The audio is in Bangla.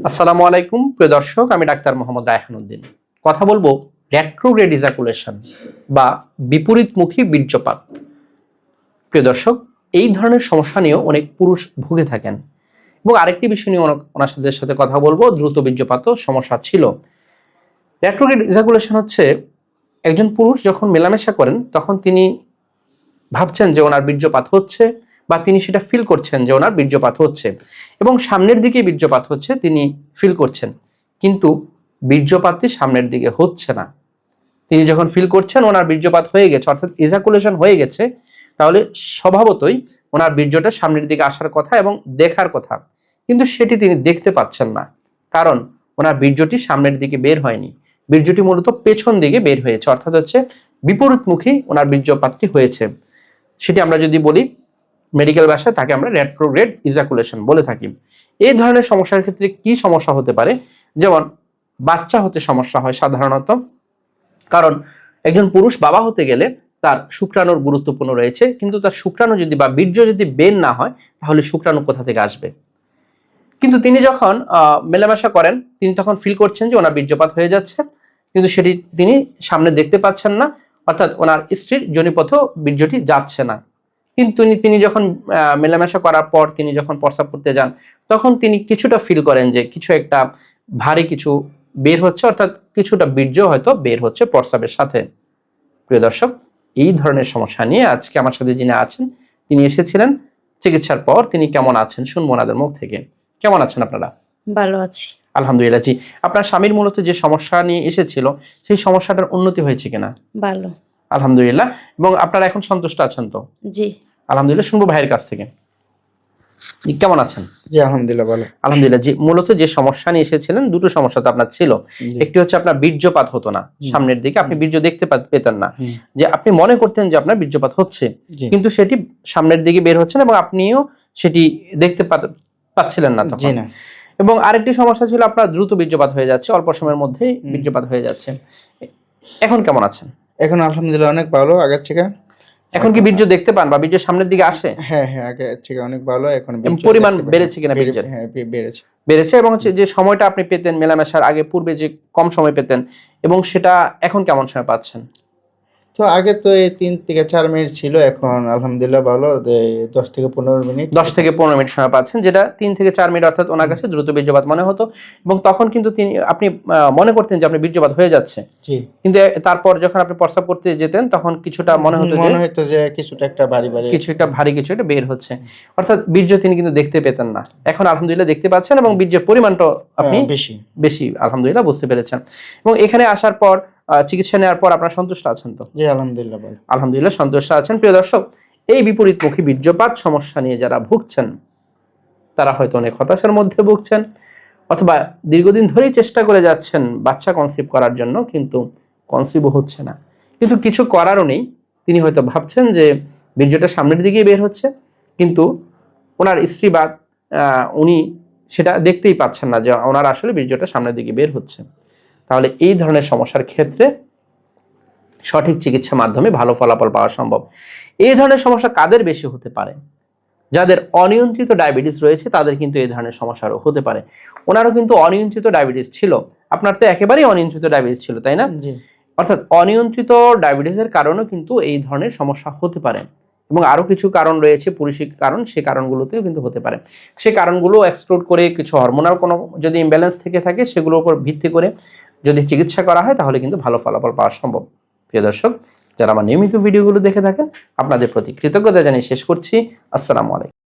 আসসালামু আলাইকুম প্রিয় দর্শক, আমি ডাক্তার মোহাম্মদ রায়হানুদ্দিন। কথা বলবো রেট্রোগ্রেড ইজাকুলেশন বা বিপরীতমুখী বীর্যপাত। প্রিয় দর্শক, এই ধরনের সমস্যা নিয়েও অনেক পুরুষ ভুগে থাকেন এবং আরেকটি বিষয় নিয়ে ওনাদের সাথে কথা বলবো, দ্রুত বীর্যপাতও সমস্যা ছিল। রেট্রোগ্রেড ইজাকুলেশন হচ্ছে একজন পুরুষ যখন মেলামেশা করেন তখন তিনি ভাবছেন যে ওনার বীর্যপাত হচ্ছে বা তিনি সেটা ফিল করছেন যে ওনার বীর্যপাত হচ্ছে এবং সামনের দিকে বীর্যপাত হচ্ছে তিনি ফিল করছেন, কিন্তু বীর্যপাতটি সামনের দিকে হচ্ছে না। তিনি যখন ফিল করছেন ওনার বীর্যপাত হয়ে গেছে, অর্থাৎ ইজাকুলেশন হয়ে গেছে, তাহলে স্বভাবতই ওনার বীর্যটা সামনের দিকে আসার কথা এবং দেখার কথা, কিন্তু সেটি তিনি দেখতে পাচ্ছেন না, কারণ ওনার বীর্যটি সামনের দিকে বের হয়নি, বীর্যটি মূলত পেছন দিকে বের হয়েছে, অর্থাৎ হচ্ছে বিপরীতমুখী ওনার বীর্যপাতটি হয়েছে। সেটি আমরা যদি বলি মেডিকেল ভাষায় তাকে আমরা রেট্রোগ্রেড ইজাকুলেশন বলে থাকি। এই ধরনের সমস্যার ক্ষেত্রে কি সমস্যা হতে পারে? যেমন বাচ্চা হতে সমস্যা হয় সাধারণত, কারণ একজন পুরুষ বাবা হতে গেলে তার শুক্রাণুর গুরুত্বপূর্ণ রয়েছে, কিন্তু তার শুক্রাণু যদি বা বীর্য যদি বের না হয় তাহলে শুক্রাণু কোথা থেকে আসবে? কিন্তু তিনি যখন মেলামেশা করেন তিনি তখন ফিল করছেন যে ওনার বীর্যপাত হয়ে যাচ্ছে, কিন্তু সেটি তিনি সামনে দেখতে পাচ্ছেন না, অর্থাৎ ওনার স্ত্রীর যোনিপথেও বীর্যটি যাচ্ছে না। কিন্তু তিনি যখন মেলামেশা করার পর তিনি যখন প্রস্রাব করতে যান তখন তিনি কিছুটা ফিল করেন যে কিছু একটা ভারী কিছু বের হচ্ছে, অর্থাৎ কিছুটা বীর্য হয়তো বের হচ্ছে প্রস্রাবের সাথে। প্রিয় দর্শক, এই ধরনের সমস্যা নিয়ে আজকে আমার সাথে যিনি আছেন তিনি এসেছিলেন। চিকিৎসার পর তিনি কেমন আছেন শুনবো ওনাদের মুখ থেকে। কেমন আছেন আপনারা? ভালো আছি, আলহামদুলিল্লাহ। জি, আপনার স্বামীর মূলত যে সমস্যা নিয়ে এসেছিল সেই সমস্যাটার উন্নতি হয়েছে কিনা? ভালো, আলহামদুলিল্লাহ। এবং আপনারা এখন সন্তুষ্ট আছেন তো? জি আলহামদুলিল্লাহ। শুনবো ভাইয়ের কাছ থেকে, কেমন আছেন? জি আলহামদুলিল্লাহ ভালো। আলহামদুলিল্লাহ। জি, মূলত যে সমস্যা নিয়ে এসেছিলেন দুটো সমস্যা তো আপনার ছিল। একটি হচ্ছে আপনার বীর্যপাত হতো না সামনের দিকে, আপনি বীর্য দেখতে পেতেন না, যে আপনি মনে করতেন যে আপনার বীর্যপাত হচ্ছে, কিন্তু সেটি সামনের দিকে বের হচ্ছে না এবং আপনিও সেটি দেখতে পাচ্ছিলেন না তখন। এবং আরেকটি সমস্যা ছিল আপনার দ্রুত বীর্যপাত হয়ে যাচ্ছে, অল্প সময়ের মধ্যেই বীর্যপাত হয়ে যাচ্ছে। এখন কেমন আছেন? এখন আলহামদুলিল্লাহ অনেক ভালো আগের থেকে। এখন কি বীর্য দেখতে পান বা বীর্য সামনের দিকে আসে? হ্যাঁ হ্যাঁ, আগের থেকে অনেক ভালো। এখন পরিমাণ বেড়েছে কিনা বীর্যের? হ্যাঁ বেড়েছে। এবং হচ্ছে যে সময়টা আপনি পেতেন মেলামেশার আগে পূর্বে যে কম সময় পেতেন এবং সেটা এখন কেমন সময় পাচ্ছেন? তো আগে তো এই 3 থেকে 4 মিনিট ছিল, এখন আলহামদুলিল্লাহ ভালো 10 থেকে 15 মিনিট। 10 থেকে 15 মিনিট সময় পাচ্ছেন, যেটা 3 থেকে 4 মিনিট, অর্থাৎ ওনার কাছে দ্রুত বীর্যপাত মনে হতো এবং তখন কিন্তু আপনি মনে করতেন যে আপনি বীর্যপাত হয়ে যাচ্ছে, কিন্তু তারপর যখন আপনি প্রস্রাব করতে যেতেন তখন কিছুটা মনে হতো যে কিছুটা একটা কিছু একটা ভারী কিছু একটা বের হচ্ছে, অর্থাৎ বীর্য তিনি কিন্তু দেখতে পেতেন না। এখন আলহামদুলিল্লাহ দেখতে পাচ্ছেন এবং বীর্যের পরিমাণটা আপনি বেশি আলহামদুলিল্লাহ বুঝতে পেরেছেন। এবং এখানে আসার পর চিকিৎসা নেওয়ার পর আপনারা সন্তুষ্ট আছেন তো? জি আলহামদুলিল্লাহ ভালো। আলহামদুলিল্লাহ সন্তুষ্ট আছেন। প্রিয় দর্শক, এই বিপরীতমুখী বীর্যপাত সমস্যা নিয়ে যারা ভুগছেন তারা হয়তো অনেক হতাশার মধ্যে ভুগছেন, অথবা দীর্ঘদিন ধরেই চেষ্টা করে যাচ্ছেন বাচ্চা কনসিভ করার জন্য, কিন্তু কনসিভও হচ্ছে না, কিন্তু কিছু করারও নেই। তিনি হয়তো ভাবছেন যে বীর্যটা সামনের দিকেই বের হচ্ছে, কিন্তু ওনার স্ত্রী বা উনি সেটা দেখতেই পাচ্ছেন না যে ওনার আসলে বীর্যটা সামনের দিকে বের হচ্ছে। তাহলে এই ধরনের সমস্যার ক্ষেত্রে সঠিক চিকিৎসার মাধ্যমে ভালো ফলাফল পাওয়া সম্ভব। এই ধরনের সমস্যা কাদের বেশি হতে পারে? যাদের অনিয়ন্ত্রিত ডায়াবেটিস রয়েছে তাদের কিন্তু এই ধরনের সমস্যারও হতে পারে। ওনারও কিন্তু অনিয়ন্ত্রিত ডায়াবেটিস ছিল, আপনার তো একেবারেই অনিয়ন্ত্রিত ডায়াবেটিস ছিল, তাই না? অর্থাৎ অনিয়ন্ত্রিত ডায়াবেটিসের কারণেও কিন্তু এই ধরনের সমস্যা হতে পারে এবং আরও কিছু কারণ রয়েছে, পুরুষিক কারণ, সেই কারণগুলোতেও কিন্তু হতে পারে। সেই কারণগুলো এক্সক্লুড করে কিছু হরমোনাল কোনো যদি ইমব্যালেন্স থেকে থাকে সেগুলোর উপর ভিত্তি করে যদি চিকিৎসা করা হয় তাহলে কিন্তু ভালো ফলাফল পাওয়া সম্ভব। প্রিয় দর্শক, যারা আমার নিয়মিত ভিডিওগুলো দেখে থাকেন আপনাদের প্রতি কৃতজ্ঞতা জানিয়ে শেষ করছি। আসসালামু আলাইকুম।